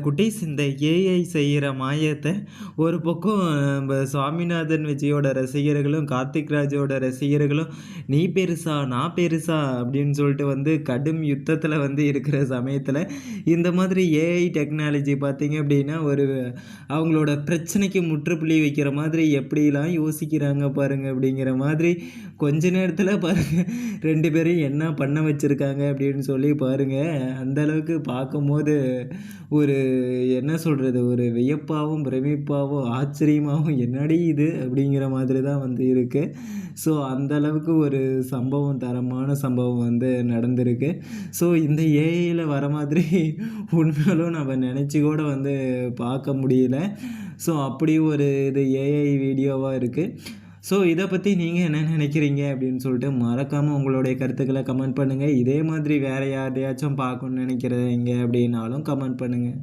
குட்டீஸ் இந்த ஏஐ செய்கிற மாயத்தை ஒரு பக்கம் நம்ம சுவாமிநாதன் விஜயோட ரசிகர்களும் கார்த்திக் ராஜோட ரசிகர்களும் நீ பெருசா நான் பெருசா அப்படின்னு சொல்லிட்டு வந்து கடும் யுத்தத்தில் வந்து இருக்கிற சமயத்தில் இந்த மாதிரி ஏஐ டெக்னாலஜி பார்த்தீங்க அப்படின்னா ஒரு அவங்களோட பிரச்சனைக்கு முற்றுப்புள்ளி வைக்கிற மாதிரி எப்படிலாம் யோசிக்கிறாங்க பாருங்கள் அப்படிங்கிற மாதிரி கொஞ்ச நேரத்தில் பாருங்கள் ரெண்டு பேரும் என்ன பண்ண வச்சுருக்காங்க அப்படின்னு சொல்லி பாருங்கள் அந்த அளவுக்கு பார்க்கும்போது ஒரு என்ன சொல்கிறது ஒரு வியப்பாகவும் பிரமிப்பாகவும் ஆச்சரியமாகவும் என்னடி இது அப்படிங்கிற மாதிரி தான் வந்து இருக்குது. ஸோ அந்த அளவுக்கு ஒரு சம்பவம் தரமான சம்பவம் வந்து நடந்திருக்கு. ஸோ இந்த ஏஐயில் வர மாதிரி உண்மையாலும் நம்ம நினச்சி கூட வந்து பார்க்க முடியல. ஸோ அப்படி ஒரு இது ஏஐ வீடியோவாக இருக்குது. ஸோ இதை பற்றி நீங்கள் என்ன நினைக்கிறீங்க அப்படின்னு சொல்லிட்டு மறக்காமல் உங்களுடைய கருத்துக்களை கமெண்ட் பண்ணுங்கள். இதே மாதிரி வேறு யாரையாச்சும் பார்க்கணுன்னு நினைக்கிறீங்க அப்படின்னாலும் கமெண்ட் பண்ணுங்கள்.